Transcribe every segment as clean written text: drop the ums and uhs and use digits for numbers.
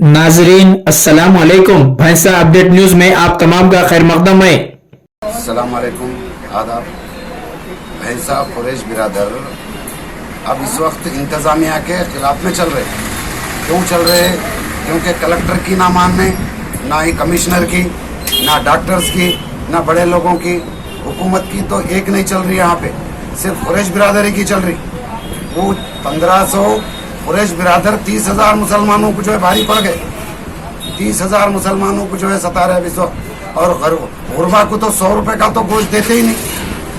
नाजरीन अस्सलाम वालेकुम। भैंसा अपडेट न्यूज में आप तमाम का खैर मकदम है। अस्सलाम वालेकुम, आदाब। भैंसा कुरैश बिरादर अब इस वक्त इंतज़ामिया के खिलाफ में चल रहे। क्यों चल रहे? क्योंकि कलेक्टर की ना मानने, ना ही कमिश्नर की, ना डॉक्टर्स की, ना बड़े लोगों की, हुकूमत की तो एक नहीं चल रही। यहाँ पे सिर्फ कुरैश बिरादरी की चल रही। वो 1500 कुरैश बिरादर 30,000 मुसलमानों को जो है भारी पड़ गए। 30,000 मुसलमानों को जो है सता रहे विश्व। और गुरबा को तो 100 रुपये का तो गोश्त देते ही नहीं।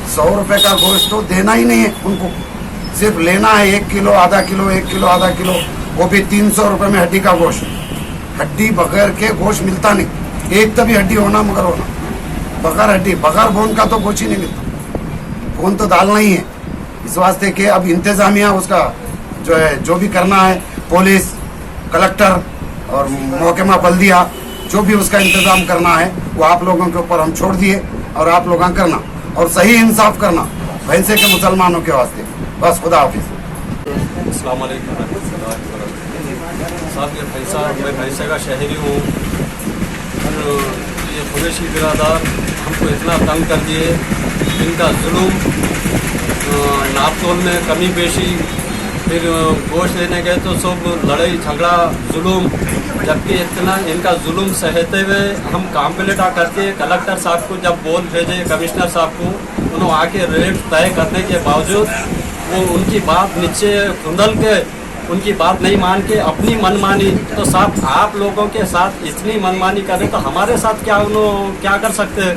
100 रुपये का गोश्त तो देना ही नहीं है उनको। सिर्फ लेना है 1 किलो, आधा किलो, 1 किलो, आधा किलो, वो भी 300 रुपये में हड्डी का गोश्त। हड्डी बगैर के गोश्त मिलता नहीं। एक तभी हड्डी होना मगर होना, बगैर हड्डी, बगैर बोन का तो गोश्त ही नहीं मिलता। बोन तो डालना ही है। इस वास्ते के अब इंतजामिया उसका जो है, जो भी करना है, पुलिस, कलेक्टर और महकमा बल्दिया, जो भी उसका इंतजाम करना है वो आप लोगों के ऊपर हम छोड़ दिए। और आप लोग करना और सही इंसाफ करना भैंसे के मुसलमानों के वास्ते। बस खुदा हाफिज। अस्सलाम वालेकुम साहब, ये भैंसा, मैं भैंसे का शहरी हूँ। ये कुरैशी बिरादार हमको इतना तंग कर दिए, इनका जुल्म, नापतोल में कमी पेशी, फिर गोश्त लेने गए तो सब लड़ाई झगड़ा जुल्म। जबकि इतना इनका जुल्म सहते हुए हम काम पे लेटा करके कलेक्टर साहब को जब बोल भेजे, कमिश्नर साहब को, उन्होंने आके रेट तय करने के बावजूद वो उनकी बात नीचे खुंदल के, उनकी बात नहीं मान के अपनी मनमानी। तो साहब आप लोगों के साथ इतनी मनमानी करें तो हमारे साथ क्या कर सकते हैं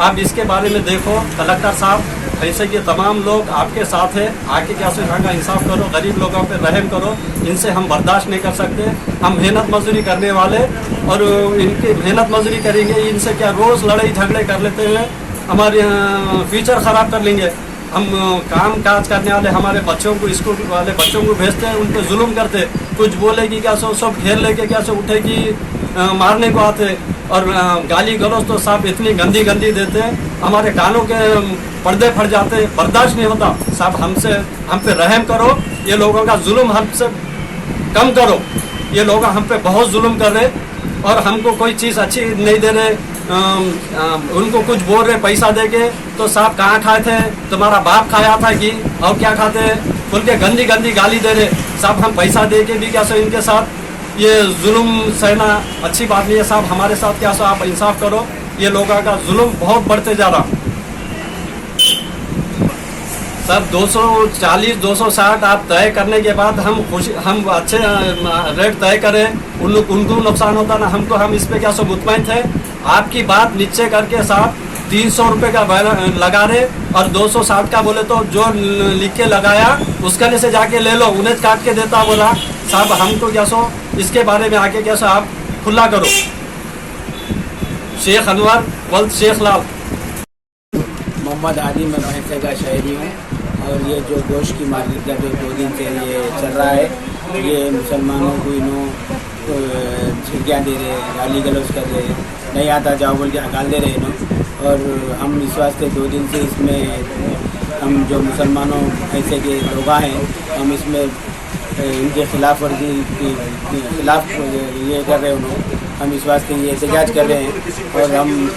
आप? इसके बारे में देखो कलेक्टर साहब, ऐसे कि तमाम लोग आपके साथ है, आके क्या से यहाँ का इंसाफ करो, गरीब लोगों पे रहम करो। इनसे हम बर्दाश्त नहीं कर सकते। हम मेहनत मजदूरी करने वाले और इनकी मेहनत मजदूरी करेंगे, इनसे क्या रोज़ लड़ाई झगड़े कर लेते हैं, हमारे फ्यूचर ख़राब कर लेंगे। हम काम काज करने वाले हमारे बच्चों को, स्कूल वाले बच्चों को भेजते हैं, उन पर जुल्म करते। कुछ बोलेगी क्या सो सब घेर लेके क्या सो उठेगी, मारने को आते। और गाली गलौज तो साहब इतनी गंदी गंदी देते हैं, हमारे कानों के पर्दे फट जाते। बर्दाश्त नहीं होता साहब। हम पे रहम करो, ये लोगों का जुल्म हमसे कम करो। ये लोग हम पे बहुत जुल्म कर रहे और हमको कोई चीज़ अच्छी नहीं दे रहे। उनको कुछ बोल रहे पैसा दे के, तो साहब कहाँ खाए थे, तुम्हारा बाप खाया था कि और क्या खाते, बोल के गंदी गंदी गाली दे रहे। साहब हम पैसा दे के भी क्या सो इनके साथ ये जुल्म सहना अच्छी बात नहीं है साहब। हमारे साथ क्या सो आप इंसाफ करो। ये लोगों का जुल्म बहुत बढ़ते जा रहा। सर 240, 260 आप तय करने के बाद हम अच्छे रेट तय करें, उनको नुकसान होता ना हमको। हम इस पे क्या सो मुतमईन थे। आपकी बात नीचे करके साहब 300 रुपये का लगा रहे और 260 का बोले तो जो लिख के लगाया उसका से जाके ले लो, उन्हें काट के देता बोला। साहब हमको क्या सो इसके बारे में आके क्या सो आप खुला करो। शेख अनवर वल्द शेख लाल। मोहम्मद आदि, मैं भैंसे का शहरी हूँ। और ये जो गोश्त की मार्केट का जो 2 दिन से ये चल रहा है, ये मुसलमानों को झिड़कियाँ दे रहे, गाली गलौज कर रहे, नहीं आता जाओ बोल के हकाल दे रहे इन्हों। और हम इस वास्ते 2 दिन से इसमें हम जो मुसलमानों ऐसे के लोग हैं, हम इसमें इनके खिलाफ वर्जी के खिलाफ ये कर रहे उन्होंने। हम इस वास्ते ये एहतजाज कर रहे हैं। और हम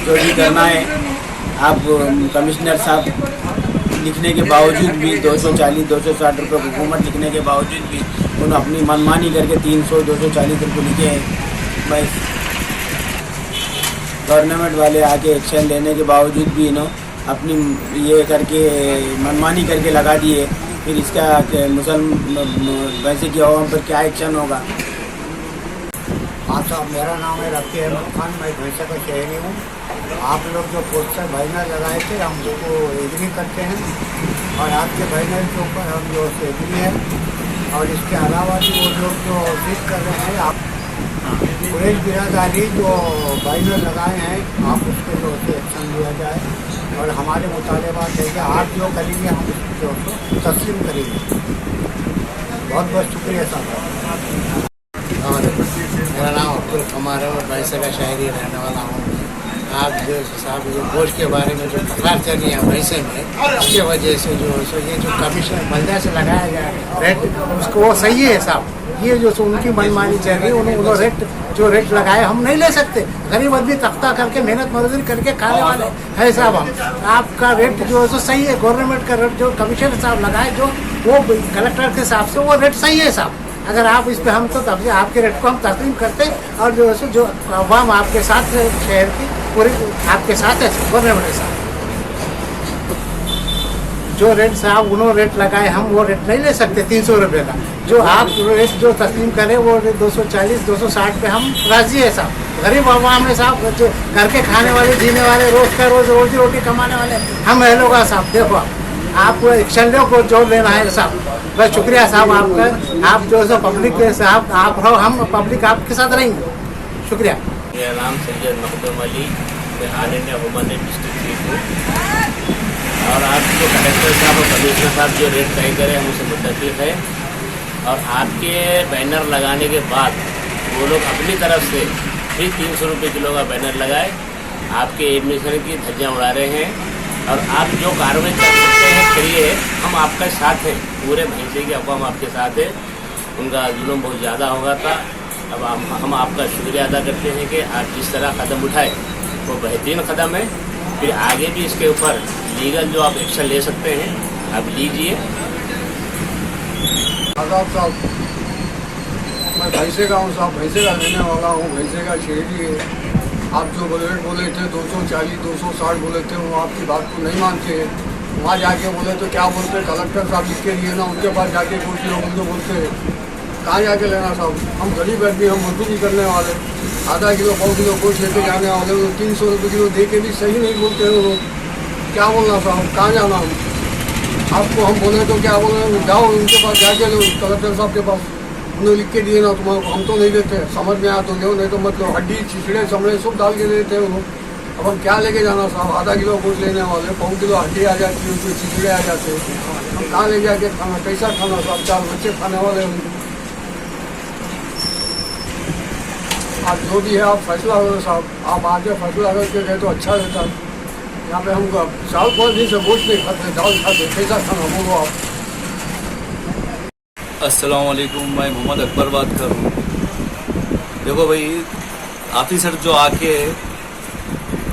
जो भी करना है, आप कमिश्नर साहब लिखने के बावजूद भी 240, 260 रुपये हुकूमत लिखने के बावजूद भी उन्होंने अपनी मनमानी करके 300, 240 रुपये लिखे हैं। मैं गवर्नमेंट वाले आके एक्शन लेने के बावजूद भी इन्होंने अपनी ये करके मनमानी करके लगा दिए। फिर इसका वैसे की आवाम पर क्या एक्शन होगा? हाँ साहब, मेरा नाम है रफ़ी अहमद खान, मैं भैंसा का शहरी हूँ। आप लोग जो पोस्टर बैनर लगाए थे हम उसको एग्री करते हैं और आपके बैनर के ऊपर हम जो एग्री है। और इसके अलावा भी वो लोग जो जिद कर रहे हैं, आप कुरैश बिरादरी जो बैनर लगाए हैं, आप उसके जो एक्शन लिया जाए। और हमारे मुतालबात है कि आप जो करेंगे हम उसको तस्लीम करेंगे। बहुत बहुत शुक्रिया साहब। मेरा नाम अब्दुल कमार है और भैंसे का शहरी रहने वाला हूँ। आप जो साहब जो गोश्त के बारे में जो तकरार चल रही है भैंसे में, उसकी वजह से जो ये जो कमीशन बल्दिया से लगाया गया रेट, उसको वो सही है साहब। ये जो सो उनकी मनमानी चल रही है, उन्होंने रेट जो रेट लगाए हम नहीं ले सकते। गरीब आदमी तख्ता करके मेहनत मजदूरी करके खाने वाले है साहब हम। आपका रेट जो है सो सही है, गवर्नमेंट का रेट जो कमिश्नर साहब लगाए जो वो कलेक्टर के हिसाब से वो रेट सही है साहब। अगर आप इस पे हम तो तब से आपके रेट को हम तस्लीम करते और जो है सो जो अवाम आपके साथ है, शहर की पूरी आपके साथ है गवर्नमेंट के साथ। जो रेट साहब उन्होंने रेट लगाए हम वो रेट नहीं ले सकते 300 रुपये का। जो आप रेट जो तस्लीम करें वो 240 260 पे हम राजी है साहब। गरीब आवाम है साहब, जो घर के खाने वाले जीने वाले रोज का रोज रोजी रोटी कमाने वाले हम है लोग साहब। देखो आप एक्शन लो को जो लेना है साहब। बस शुक्रिया साहब आपका। आप जो है पब्लिक के साहब आप रहो, हम पब्लिक आपके साथ रहेंगे। शुक्रिया। मेरा नाम सैयद मखदूम अली, मैं all India women district chief हूँ। और आज जो कलेक्टर साहब और कमिश्नर साहब जो रेट तय करें हम उसे मुतफिक है। और आपके बैनर लगाने के बाद वो लोग अपनी तरफ से फिर 300 रुपये किलो का बैनर लगाए, आपके एडमिशन की धज्जियाँ उड़ा रहे हैं। और आप जो कार्रवाई कर सकते हैं करिए, हम आपके साथ हैं। पूरे भैंसे की अवाम आपके साथ है। उनका जुल्म बहुत ज़्यादा होगा था। अब हम आपका शुक्रिया अदा करते हैं कि आप जिस तरह कदम उठाए वो बेहतरीन कदम है। फिर आगे भी इसके ऊपर लीगल जो आप एक्शन ले सकते हैं आप लीजिए। आदाब साहब, मैं भैंसे का हूँ साहब, भैंसे का रहने वाला हूँ, भैंसे का शहरी है। आप जो रेट बोले थे 240 260 बोले थे, वो आपकी बात को नहीं मानते हैं। वहाँ जाके बोले तो क्या बोलते, कलेक्टर साहब लिख के लिए ना, उनके पास जाके कुछ लोग उनको बोलते हैं कहाँ जाके लेना साहब। हम गरीब आदमी, हम मजदूरी करने वाले, आधा किलो 100 किलो गोश्त लेके जाने वाले, वो 300 रुपये किलो दे के भी सही नहीं बोलते हैं वो लोग। क्या बोलना साहब, कहाँ जाना हम? आपको हम बोले तो क्या बोले, जाओ उनके पास जाके लो, कलेक्टर साहब के पास, उन्होंने लिख के दिए ना तुम्हारे, हम तो नहीं देते। समझ में आया तो लो, नहीं तो मतलब हड्डी छिछड़े चमड़े सब डाल के देते हैं वो। अब हम क्या लेके जाना साहब? आधा किलो गोश्त लेने वाले, 100 किलो हड्डी आ जाती है, उसमें छिछड़े आ जाते हैं। हम कहाँ ले जाके खाना, कैसा खाना साहब? 4 बच्चे खाने वाले हैं। आप जो भी है आप फैसला करो साहब, आप आगे फैसला करके गए तो अच्छा रहता। यहाँ पे हम साल 5 दिन से गोश्त नहीं खाते, दाल खाते, कैसा खाना बोलो आप? अस्सलाम वालेकुम, मैं मोहम्मद अकबर बात कर रहा हूँ। देखो भाई, ऑफिसर जो आके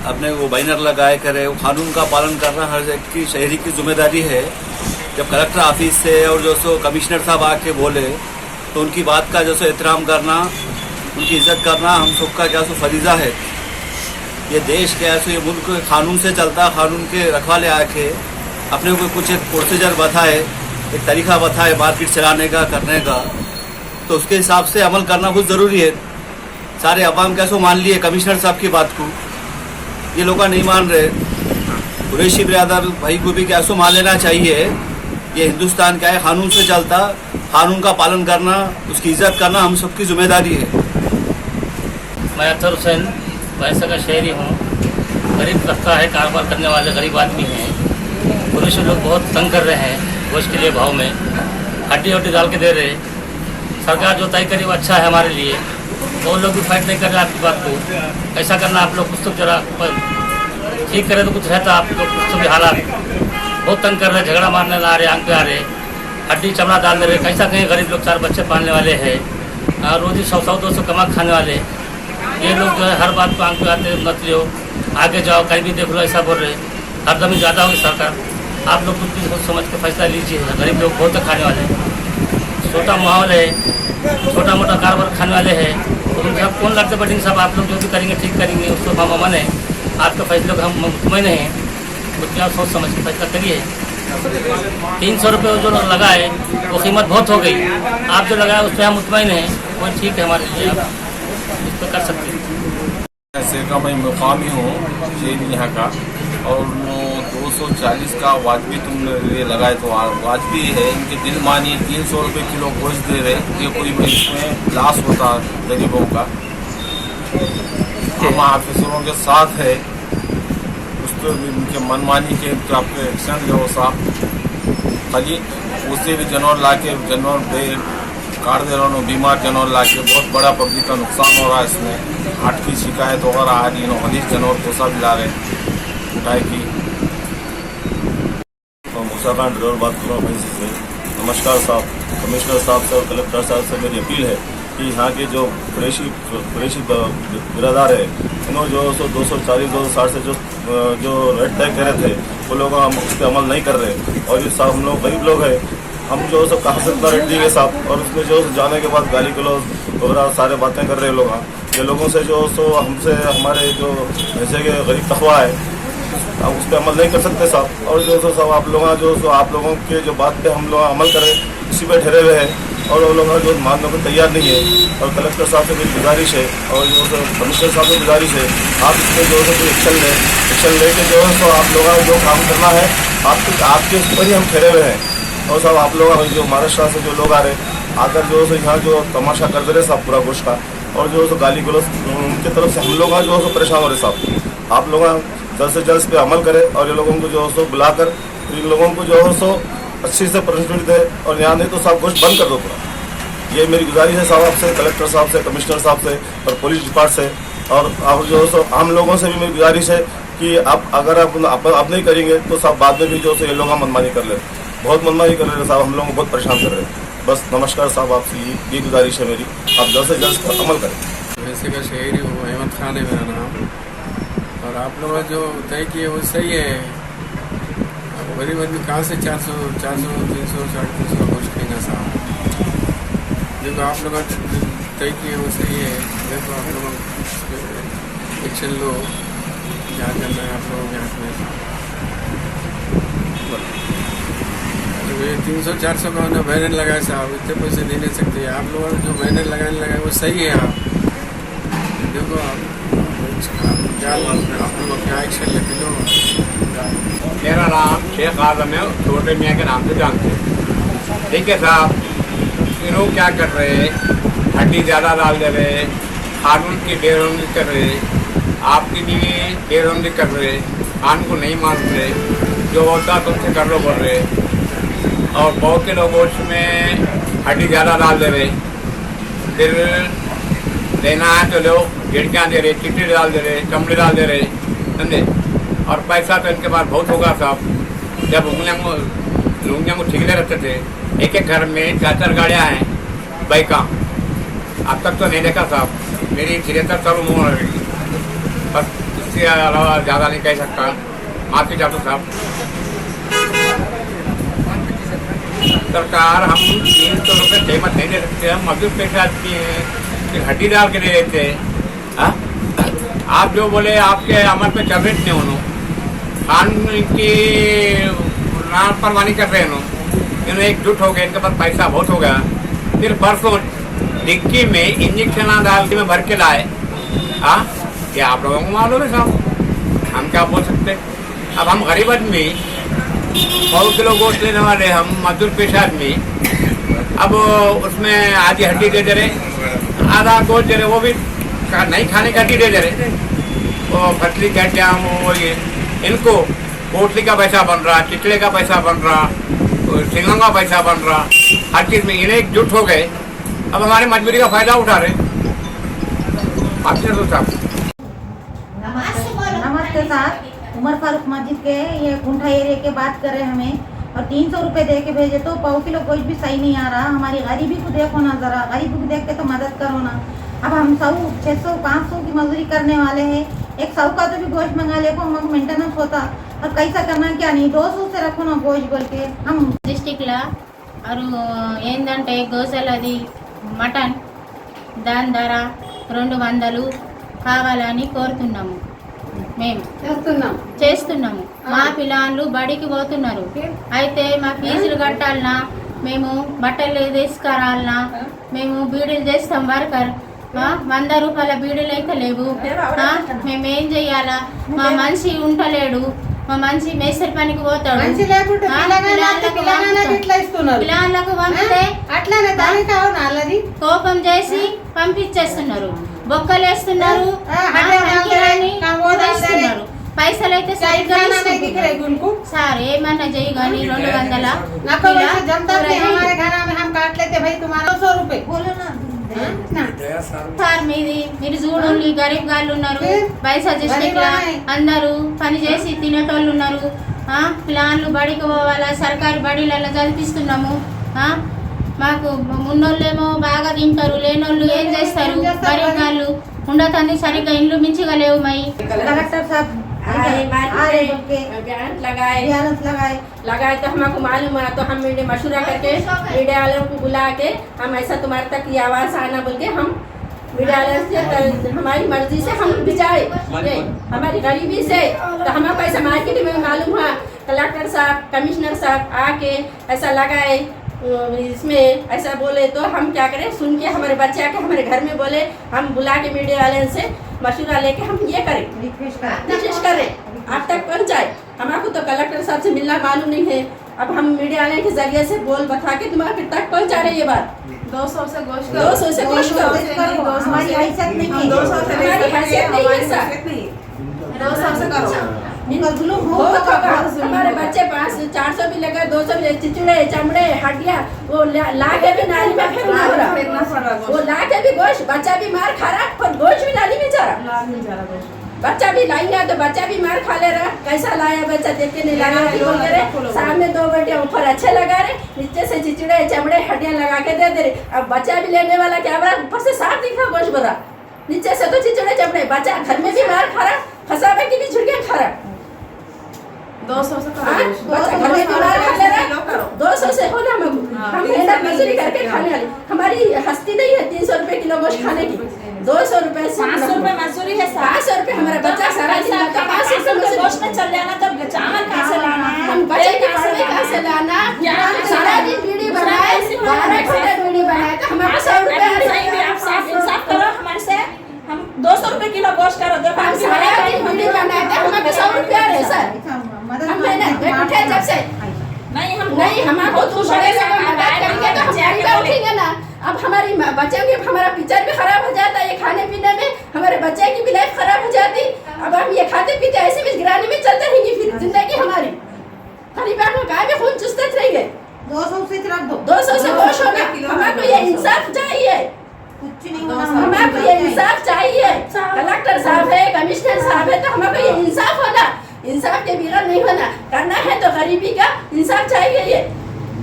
अपने वो बैनर लगाए करे, वो कानून का पालन करना हर एक की शहरी की जिम्मेदारी है। जब कलेक्टर ऑफिस से और जो सो कमिश्नर साहब आके बोले तो उनकी बात का जो सो एहतराम करना, उनकी इज्जत करना हम सबका क्या सो फरीज़ा है। ये देश क्या सो ये मुल्क कानून से चलता, कानून के रखवाले आके अपने को कुछ एक प्रोसीजर बताए, एक तरीका बताए मार्केट चलाने का, करने का, तो उसके हिसाब से अमल करना बहुत ज़रूरी है। सारे अवाम कैसे मान लिए कमिश्नर साहब की बात को, ये लोग नहीं मान रहे। कुरैशी बिरादर भाई को भी कैसे मान लेना चाहिए। ये हिंदुस्तान क्या है, कानून से चलता, कानून का पालन करना, उसकी इज्जत करना हम सबकी जिम्मेदारी है। मैं अतर हुसैन भैंसा का शहरी हूँ। गरीब तबका है, कारोबार करने वाले गरीब आदमी हैं। पुलिस लोग बहुत तंग कर रहे हैं गोश्त के लिए, भाव में हड्डी वड्डी डाल के दे रहे। सरकार जो तय करी वो अच्छा है हमारे लिए, वो लोग भी फाइट नहीं कर रहे आपकी बात को। ऐसा करना आप लोग कुछ तो जरा ठीक करें तो कुछ रहता। आप लोग कुछ तो भी हालात बहुत तंग कर रहे, झगड़ा मारने ला रहे, आंख पे आ रहे, हड्डी चमड़ा डाल दे रहे। कैसा कहें, गरीब लोग 4 बच्चे पालने वाले हैं, रोजी 100-200 कमा खाने वाले। ये लोग जो है हर बात को आंख पे आते, मत लियो, आगे जाओ, कहीं भी देख लो, ऐसा बोल रहे। हरदम ही ज़्यादा होगी सरकार। आप लोग कुछ भी सोच समझ के फैसला लीजिए। गरीब लोग बहुत खाने वाले हैं, छोटा माहौल है, छोटा मोटा कारोबार खाने वाले हैं। तो उनसे आप कौन लड़ते बैठेंगे साहब? आप लोग जो भी करेंगे ठीक करेंगे, उसको हम अमन है। आपके फैसले को हम मुतमईन हैं, उसके आप सोच समझ के फैसला करिए। 300 रुपये जो लगाए वो कीमत बहुत हो गई। आप जो लगाए उस पर हम मुतमईन हैं, वो ठीक है हमारे लिए, आप इस पर कर सकते हैं। ऐसे का मैं मुकामी हूँ शेर यहाँ का, और 240 का वाजबी तुमने ये लगाए तो वाजबी है। इनके दिल मानिए 300 रुपये किलो गोश्त दे रहे, ये कोई इसमें लॉस होता गरीबों का। हम ऑफिसरों के साथ है, उस पर भी उनके मनमानी के तो आपके एक्शन लो साहब। खाली उससे भी जानवर ला के जानवर काट दे रहा हूँ, बीमार जानवर ला के बहुत बड़ा पब्लिक का नुकसान हो रहा है। इसमें 8 की शिकायत वगैरह आ रही है, हलीज जानवर पोसा भी ला रहे उठाए की। तो मुसा खान ड्राइवर बात कर रहा हूँ भैंसी से। नमस्कार साहब, कमिश्नर साहब से और कलेक्टर साहब से मेरी अपील है कि यहाँ के जो कुरैशी बिरादार है, उन्होंने जो 240-260 से जो रेट तय करे थे, वो लोग हम उस पर अमल नहीं कर रहे। और ये साहब हम लोग गरीब लोग हैं, हम जो सब कहाँ से इतना रेट देंगे साहब, और उसमें जो जाने के बाद गाली गलौज वगैरह सारे बातें कर रहे लोग। ये लोगों से जो हमसे हमारे जो जैसे कि गरीब तखवा है, हम उस पर अमल नहीं कर सकते साहब। और जो सब आप लोगों के जो बात पे हम लोग अमल करें, इसी पे ठहरे हुए हैं, और वो लोग जो मानने को तैयार नहीं है। और कलेक्टर साहब से मेरी गुजारिश है, और जो कमिश्नर साहब से गुजारिश है, आप इसमें जो है कोई एक्शन लेके जो है तो आप लोगों जो काम करना है आपके ऊपर ही हम ठहरे हुए हैं। और सब आप लोग जो महाराष्ट्र से जो लोग आ रहे आकर जो है यहाँ जो तमाशा कर दे रहे साहब पूरा गोश्त का, और जो है गाली गलौज उनकी तरफ से हम लोग जो है परेशान हो रहे साहब। आप लोग जल्द से जल्द इस पर अमल करें, और ये लोगों को जो है बुलाकर इन लोगों को जो है अच्छी से पनिशमेंट दे, और यहाँ नहीं तो साहब गोश्त बंद कर दो पूरा। ये मेरी गुजारिश है साहब आपसे, कलेक्टर साहब से, कमिश्नर साहब से और पुलिस डिपार्ट से। और आप जो है आम लोगों से भी मेरी गुजारिश है कि आप अगर आप नहीं करेंगे तो साहब बाद में भी जो है ये लोग मनमानी कर ले, बहुत मनमानी कर रहे हैं साहब, हम लोगों को बहुत परेशान कर रहे हैं। बस नमस्कार साहब, आपसे ये गुजारिश है मेरी, आप जल्द से जल्द पर अमल करें। वैसे का शहरी हूँ, अहमद खान है मेरा नाम, और आप लोग जो तय किए वो सही है। गरीब आदमी कहाँ से 400, 300, 350 गोश्त लेगा साहब। देखो आप लोग तय किए वो सही है, देखो आप लोग एक्शन लो, क्या करना है आप लोगों के हाथ में। ये 300-400 का उन्होंने बैनर लगाया साहब, इतने पैसे दे नहीं सकते। आप लोगों ने जो बैनर लगाने लगाए वो सही है। आप देखो आप लोग क्या एक्शन लेते लो। मेरा नाम शेख आजम है, छोटे मियाँ के नाम से जानते हैं। ठीक है साहब, ये लोग क्या कर रहे हैं, हड्डी ज़्यादा डाल दे रहे, कानून की बेरहमी कर रहे, आपकी भी बेरहमी कर रहे, कानून को नहीं मान रहे, जो होता तुमसे कर लो बोल रहे, और 100 किलो गोश्त में हड्डी ज़्यादा डाल दे रहे, फिर देना है तो लो, गिड़कियाँ दे रहे, चिट्टी डाल दे रहे, चमड़े डाल दे रहे, समझे। और पैसा तो इनके पास बहुत होगा साहब। जब लुंगियाँ को ठिकले रहते थे, एक घर में 4-4 गाड़ियाँ हैं बाइक का, अब तक तो नहीं देखा साहब। मेरी 73 साल उम्र हो रही, बस इससे अलावा ज़्यादा नहीं कह सकता। माफी चाहता साहब। सरकार हम 300 रुपये कीमत नहीं दे सकते, हम मजदूर पैसे आदमी हैं, फिर हड्डी डाल के दे देते हैं। आप जो बोले आपके अमल पे चल रहे थे, उन्होंने कानून की लापरवाही कर रहे हैं, इन्हें एकजुट हो गए, इनके पास पैसा बहुत हो गया। फिर परसों डिक्की में इंजेक्शन डाल के में भर के लाए। ये आप लोगों को मालूम है साहब, हम क्या बोल सकते। अब हम गरीब आदमी 100 किलो गोश्त लेने वाले, हम मजदूर पेशा आदमी, अब उसमें आधी हड्डी दे रहे, आधा गोश्त दे रहे, वो भी नहीं खाने का हड्डी दे रहे, वो पतली हड्डियाँ वो ये। इनको पोटली का पैसा बन रहा, चिचड़े का पैसा बन रहा, सिंगों का पैसा बन रहा, हर चीज़ में इन्हें एकजुट हो गए। अब हमारी मजबूरी का फायदा उठा रहे। नमस्ते साहब, उमर फारूक मस्जिद के ये कुंठा एरिया के बात कर रहे हैं हमें, और 300 रुपये दे के भेजे तो 100 किलो गोश्त भी सही नहीं आ रहा। हमारी गरीबी को देखो ना ज़रा, गरीबी को देख के तो मदद करो ना। अब हम 100, 600, 500 की मजदूरी करने वाले हैं, एक 100 का तो भी गोश्त मंगा ले को हम मेंटेनेंस होता, और कैसा करना क्या नहीं, 200 से रखो ना गोश्त बोल के हम డిస్టిక్లో ఏంటంటే గోసలది మటన్ దాని ధర 200 కావాలని కోరుతున్నాము. మేము చేస్తున్నాము. మా పిల్లలు బడికి పోతున్నారు, అయితే మా ఫీజులు కట్టాలన్నా, మేము బట్టలు తీసుకురాలన్నా, మేము బీడీలు చేస్తాం వర్కర్, 100 రూపాయల బీడీలు అయితే లేవు. మేమేం చెయ్యాలా? మా మనిషి ఉండలేడు, మా మనిషి మేస్త్రి పనికి పోతాడు, పిల్లలకు పంపితే కోపం చేసి పంపించేస్తున్నారు, బొక్కలేస్తున్నారు, పైసలు అయితే సార్ ఏమన్నా చెయ్యి కానీ 200 సార్ మీరు చూడండి, గరీబ్ గాళ్ళు ఉన్నారు, పైసా డిస్ట్రిక్ట్ అందరూ పని చేసి తినేటోళ్ళు ఉన్నారు. పిల్లలు బడికి పోవాలా, సర్కారు బడిలలో చదివిస్తున్నాము, మాకు ఉన్నోళ్ళేమో బాగా తింటారు, లేనోళ్ళు ఏం చేస్తారు, గరీబ్ వాళ్ళు ఉండటాన్ని సరిగ్గా ఇండ్లు మించిగా లేవు మై. कलेक्टर साहब लगाए तो हमको मालूम हुआ तो हम मीडिया मशूरा करके मीडिया वालों को बुला के हम ऐसा तुम्हारे तक ये आवाज़ आना बोल के हम मीडिया वाले से हमारी मर्जी से हम भिजाए हमारी गरीबी से। तो हमको ऐसा मार्केट में मालूम हुआ कलेक्टर साहब कमिश्नर साहब आके ऐसा लगाए इसमें ऐसा बोले तो हम क्या करें, सुन के हमारे बच्चे आके हमारे घर में बोले, हम बुला के मीडिया वाले से मशूरा लेके हम ये करें रिक्वेस्ट करें आप तक पहुँचाए। हमको तो कलेक्टर साहब से मिलना मालूम नहीं है, अब हम मीडिया वाले के जरिए से बोल बता के तुम्हारे तक पहुँचा रहे ये बात। 200 से गोश्त करो, 200 से गोश्त करो, हमारी हैसियत नहीं है, 200 से हमारी हैसियत नहीं है सर, 200 से करो। हमारे बच्चे 400 भी लगा, 200 भी, चिचड़े चमड़े हड्डियाँ वो ला के भी नाली में फेंकना हो रहा, वो ला के भी गोश्त, बच्चा भी मार खा रहा पर गोश्त भी नाली में जा रहा, बच्चा भी लाएंगे तो बच्चा भी मार खा ले रहा। कैसा लाया बच्चा देख के नहीं लगा बोल रहे, सामने 2 बटिया ऊपर अच्छे लगा रहे, नीचे से चिचड़े चमड़े हड्डियाँ लगा के दे रहे। अब बच्चा भी लेने वाला क्या बड़ा ऊपर से साफ दिख रहा गोश्त भरा, नीचे से तो चिचड़े चमड़े, बच्चा घर में भी मार खा रहा, फंसावे की भी झुड़के खा रहा। 200 से बच्चा घर में भी मार खा ले रहा, 200 से हो ना हम मेहनत मजदूरी करके खाने वाले, हमारी हस्ती नहीं है 300 रुपए किलो गोश्त खाने की, 200 रुपए 500 रुपए मजदूरी है, 500 रुपए हमारा बच्चा सारा दिन 500 रुपए गोश्त में चल जाना, तब चावल कहाँ से लाना, हम बच्चे की पढ़ाई कहाँ से लाना, सारा दिन बीड़ी बनाए 12 घंटे बीड़ी बनाए तो हमारे 100 रुपए आप साफ इंसाफ करो हमारे से, हम 200 रुपए किलो गोश्त करो, देखो हम सारा दिन बीड़ी बनाए तो हमें 100 रुपया है सर, हम मेहनत उठे जब से नहीं हमको दूसरे से मदद करेंगे तो हम क्या उठेंगे ना। अब हमारी बच्चों की हमारा पिक्चर भी खराब हो जाता है, ये खाने पीने में हमारे बच्चे की भी लाइफ खराब हो जाती। अब हम ये खाते पीते ऐसे भी गिराने में चलते रहेंगे, फिर जिंदगी हमारी गरीबान में गाय में खून चुसते रहेंगे। 200 से रख दो, 200 से गोश होगा, हमको ये इंसाफ चाहिए, हमको ये इंसाफ चाहिए। कलेक्टर साहब है कमिश्नर साहब है तो हमको ये इंसाफ होना, इंसाफ के बिना नहीं होना, करना है तो गरीबी का इंसाफ चाहिए ये,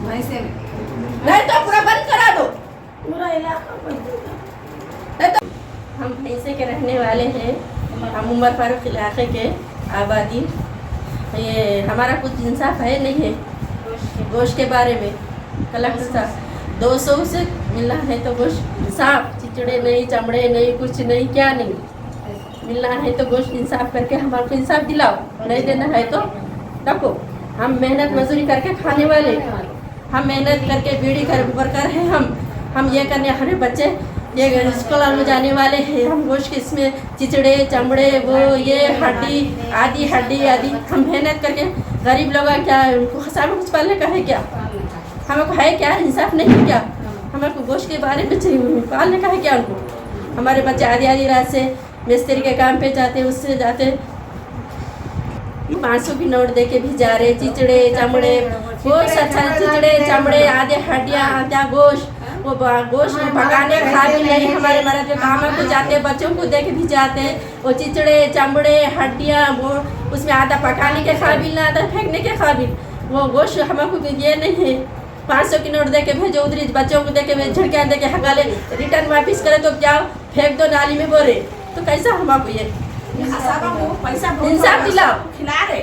नहीं तो पूरा बंद करा दो पूरा इलाका बंद। हम ऐसे के रहने वाले हैं, हम उमर फारूक इलाके के आबादी, ये हमारा कुछ इंसाफ है नहीं है गोश्त के बारे में। कलेक्टर साहब 200 से मिलना है तो गोश्त साफ, चिचड़े नहीं चमड़े नहीं कुछ नहीं क्या नहीं, मिलना है तो गोश्त इंसाफ करके हमारे इंसाफ दिलाओ, नहीं देना है तो रखो। हम मेहनत मजदूरी करके खाने वाले, हम मेहनत करके बीड़ी वर्कर हैं, हम ये करने हमारे बच्चे ये स्कूल में जाने वाले हैं, हम गोश्त के इसमें चिचड़े चमड़े वो ये हड्डी आदि हम मेहनत करके गरीब लोग क्या उनको हंसा में कुछ पालने का है क्या, हमको है क्या इंसाफ नहीं है क्या, हमको गोश्त के बारे में पालने का है क्या उनको। हमारे बच्चे आधी रात से मिस्त्री के काम पे जाते, उससे जाते 500 की नोट दे के भी जा रहे, चिचड़े चमड़े गोश्त अच्छा चिचड़े चमड़े आधे हड्डियाँ आधा गोश्त, वो गोश्त पकाने खा भी नहीं, हमारे मर्द के काम को जाते बच्चों को दे के भी जाते, वो चिचड़े चमड़े हड्डियाँ वो उसमें आधा पकाने के काबिल ना आधा फेंकने के काबिल, वो गोश्त हमको ये नहीं है। 500 की नोट दे के भेजो, उधर बच्चों को दे के झड़कियाँ दे के हगाले, रिटर्न वापिस करे तो जाओ फेंक दो नाली में बोरे, तो कैसा हमको ये इंसाफ दिलाओ। खिला रहे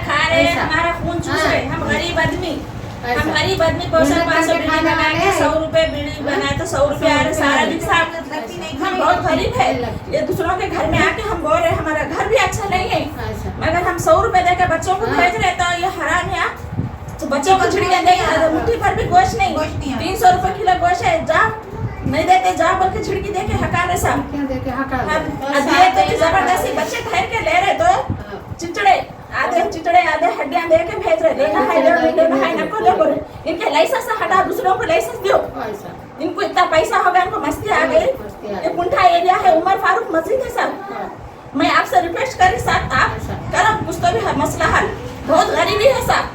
खा रहे हमारा खून चूस रहे, हम गरीब आदमी 500 बीड़ी बना के 100 रुपए बीड़ी बनाए तो 100 रुपए आ रहे सारा दिन साफ, हम बहुत गरीब है। ये दूसरों के घर में आके हम बोल रहे हमारा घर भी अच्छा नहीं है, मगर हम 100 रुपए देकर बच्चों को भेज रहे तो ये हराम है। तो बच्चों को झिड़कियाँ देंगे, मुट्ठी पर भी गोश्त नहीं, 300 रुपए किलो गोश्त है, जा नहीं देते जा बोल के झिड़की दे के हकार रहे साहब, जबरदस्ती बच्चे ठहर के ले रहे तो चिचड़े आधे हड्डियाँ दे के भेज रहे, लेना है नको ले बोले, इनके लाइसेंस हटा दूसरों को लाइसेंस दो, इनको इतना पैसा होगा इनको मस्ती आ गई। ये कुंठा एरिया है, उमर फारूक मस्जिद है सर, मैं आपसे रिक्वेस्ट करी साहब आप करो कुछ तो भी मसला हल, बहुत गरीबी है साहब,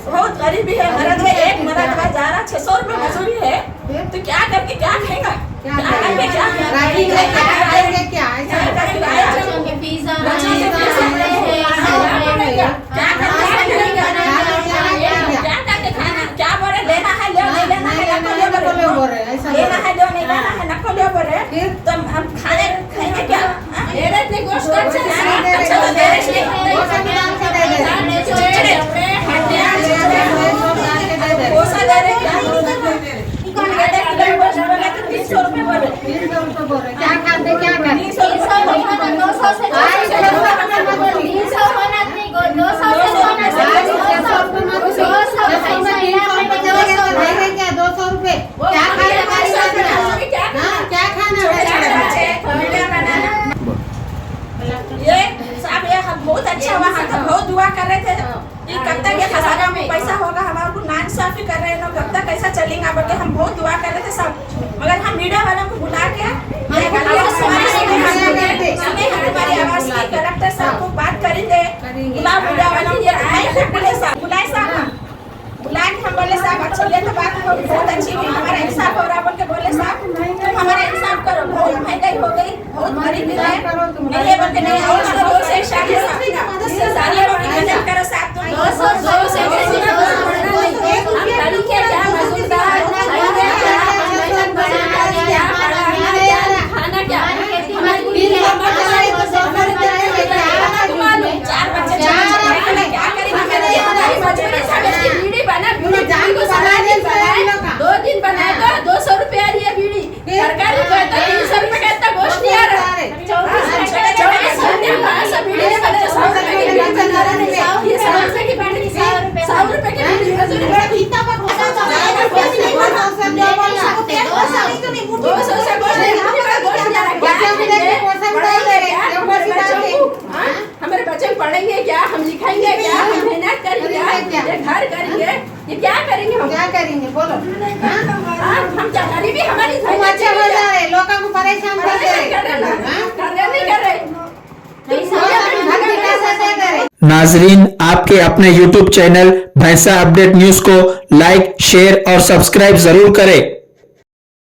बहुत गरीबी है। मर्द में एक मर्द का जा रहा 600 रुपए मजदूरी है तो क्या करके क्या खाएगा, जो बोले तो हम खाने खाएंगे क्या? मेरे इतने गोश्त कौन सा है? अच्छा तो मेरे से कोसा दे रहे क्या? 300 रुपए बोले। 300 बोल रहे, क्या खाते क्या करते? 300 होना 200 से 300 होना नहीं, 200 से होना 200 रुपए क्या ये साहब ये हम बहुत अच्छा वहाँ का बहुत दुआ कर रहे थे कि कब तक ये खजाना में पैसा होगा, हमारे को नाइंसाफी कर रहे हैं लोग, कब तक कैसा चलेगा बोल के हम बहुत दुआ कर रहे थे सब, मगर हम मीडिया वालों को बुला के हमारी आवाज की कलेक्टर साहब को बात करेंगे, मीडिया वालों को बुलाए साहब बुला के हम बोले साहब अच्छी ये तो बात बहुत अच्छी हुई, हमारा इंसाफ हो रहा बोल के बोले साहब तुम हमारा इंसाफ करो, बहुत महंगाई हो गई, बहुत गरीबी है, नहीं बोल के नहीं और दो से शादी सारी रोटी मदद करो साहब तुम 200 से हम लड़के क्या मजदूरदार खाना क्या हमारी चार बच्चे क्या करेंगे हमारी मजबूरी साहब बीड़ी बना बीड़ी जान को बनाए 2 दिन बनाए तो 200 रुपया दिए बीड़ी सरकारी को तो 300 रुपए का इतना गोश्त नहीं आ रहा 24 घंटे पास बीड़ी बने 100 रुपए की बीड़ी बना रहे हैं ये 100 रुपए की बीड़ी 100 रुपए की बीड़ी मजदूरी कितना पर होता तो 200 से गोश्त हमारे बच्चे पढ़ेंगे क्या, हम लिखाएंगे क्या, हम मेहनत करेंगे, ये घर करेंगे, ये क्या करेंगे, हम क्या करेंगे बोलो? हम क्या गरीबी हमारी अच्छे हो जा रहे, लोगों को परेशान कर रहे। नाजरीन, आपके अपने YouTube चैनल भैंसा अपडेट न्यूज को लाइक, शेयर और सब्सक्राइब जरूर करें।